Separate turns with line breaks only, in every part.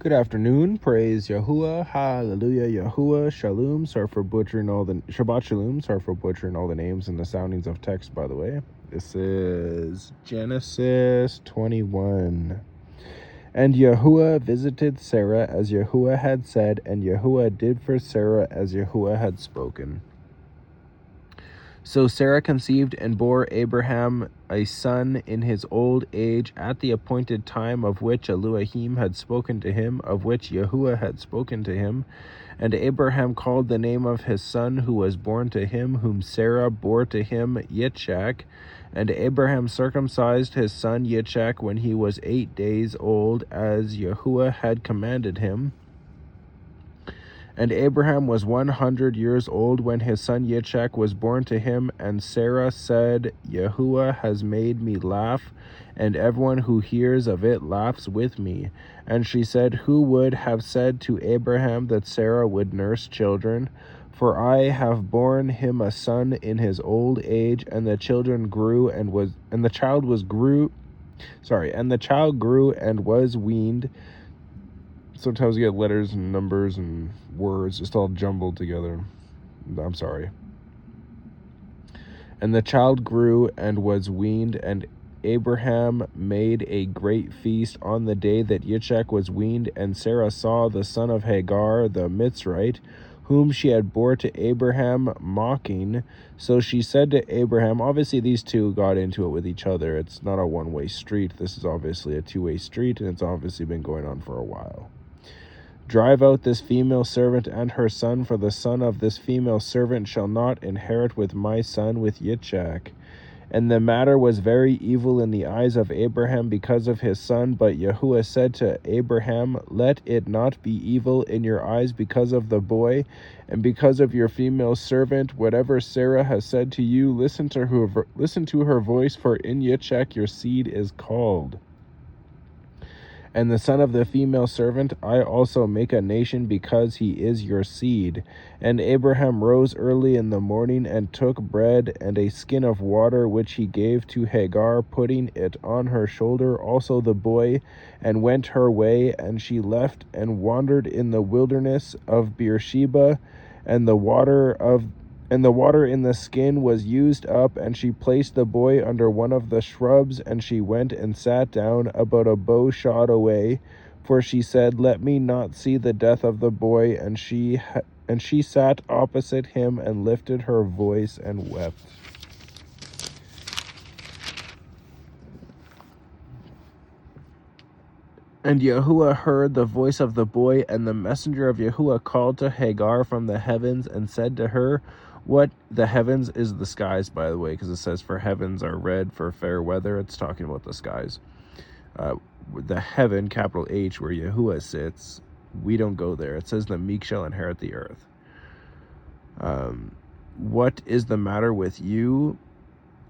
Good afternoon. Praise Yahuwah. HallaluYahuah. Shalum. Sorry for butchering all the Shabbat Shalom. Sorry for butchering all the names and the soundings of text, by the way. This is Genesis 21. And Yahuwah visited Sarah as Yahuwah had said, and Yahuwah did for Sarah as Yahuwah had spoken. So Sarah conceived and bore Abraham a son in his old age at the appointed time of which Elohim had spoken to him, of which Yahuwah had spoken to him. And Abraham called the name of his son who was born to him, whom Sarah bore to him, Yitzchak. And Abraham circumcised his son Yitzchak when he was 8 days old, as Yahuwah had commanded him. And Abraham was 100 years old when his son Yitzchak was born to him, and Sarah said, Yahuwah has made me laugh, and everyone who hears of it laughs with me. And she said, Who would have said to Abraham that Sarah would nurse children? For I have borne him a son in his old age, and the child grew and was weaned. Sometimes you get letters and numbers and words just all jumbled together. I'm sorry. And the child grew and was weaned, and Abraham made a great feast on the day that Yitzchak was weaned. And Sarah saw the son of Hagar, the Mitzrite, whom she had bore to Abraham, mocking. So she said to Abraham, obviously these two got into it with each other. It's not a one-way street. This is obviously a two-way street, and it's obviously been going on for a while. Drive out this female servant and her son, for the son of this female servant shall not inherit with my son with Yitzchak. And the matter was very evil in the eyes of Abraham because of his son. But Yahuwah said to Abraham, Let it not be evil in your eyes because of the boy, and because of your female servant. Whatever Sarah has said to you, listen to her voice, for in Yitzchak your seed is called. And the son of the female servant I also make a nation, because he is your seed. And Abraham rose early in the morning and took bread and a skin of water, which he gave to Hagar, putting it on her shoulder, also the boy, and went her way. And she left and wandered in the wilderness of Beersheba, and the water in the skin was used up, and she placed the boy under one of the shrubs, and she went and sat down about a bow shot away, for she said, Let me not see the death of the boy. And she sat opposite him and lifted her voice and wept. And Yahuwah heard the voice of the boy, and the messenger of Yahuwah called to Hagar from the heavens and said to her, What the heavens is the skies, by the way, because it says for heavens are red for fair weather. It's talking about the skies. The heaven, capital H, where Yahuwah sits, we don't go there. It says the meek shall inherit the earth. What is the matter with you,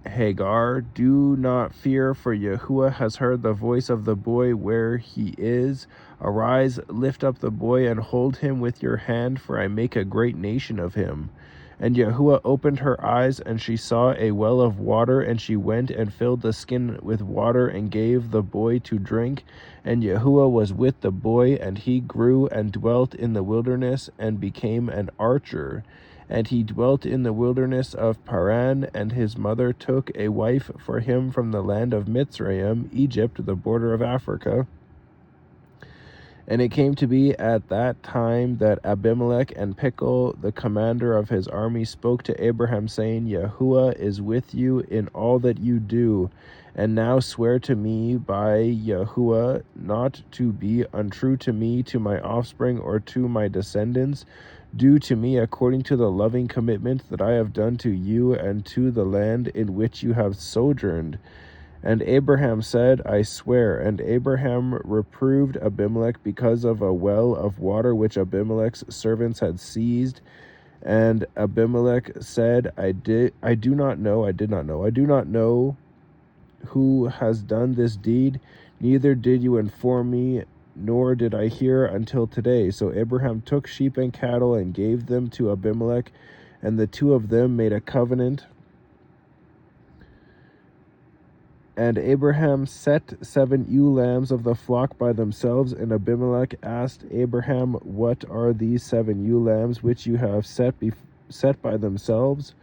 Hagar? Do not fear, for Yahuwah has heard the voice of the boy where he is. Arise, lift up the boy, and hold him with your hand, for I make a great nation of him. And Yahuwah opened her eyes, and she saw a well of water, and she went and filled the skin with water, and gave the boy to drink. And Yahuwah was with the boy, and he grew and dwelt in the wilderness, and became an archer. And he dwelt in the wilderness of Paran, and his mother took a wife for him from the land of Mitzrayim, Egypt, the border of Africa. And it came to be at that time that Abimelech and Pichol, the commander of his army, spoke to Abraham, saying, Yahuwah is with you in all that you do. And now swear to me by Yahuwah not to be untrue to me, to my offspring, or to my descendants. Do to me according to the loving commitment that I have done to you and to the land in which you have sojourned. And Abraham said, I swear. And Abraham reproved Abimelech because of a well of water which Abimelech's servants had seized. And Abimelech said, I do not know who has done this deed, neither did you inform me, nor did I hear until today. So Abraham took sheep and cattle and gave them to Abimelech, and the two of them made a covenant. And Abraham set 7 ewe lambs of the flock by themselves, and Abimelech asked Abraham, What are these 7 ewe lambs which you have set by themselves?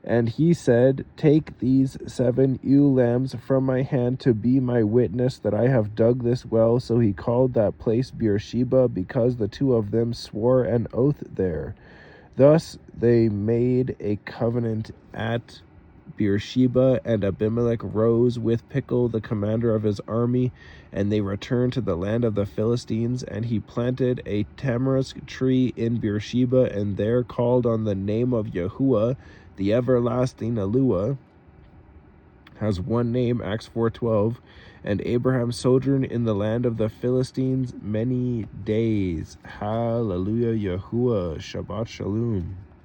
And he said, Take these 7 ewe lambs from my hand to be my witness that I have dug this well. So he called that place Beersheba, because the 2 of them swore an oath there. Thus they made a covenant at Beersheba, and Abimelech rose with Pichol, the commander of his army, and they returned to the land of the Philistines. And he planted a tamarisk tree in Beersheba, and there called on the name of Yahuwah, the everlasting Eluah. Has one name, Acts 4:12. And Abraham sojourned in the land of the Philistines many days. HallaluYahuah. Shabbat Shalom.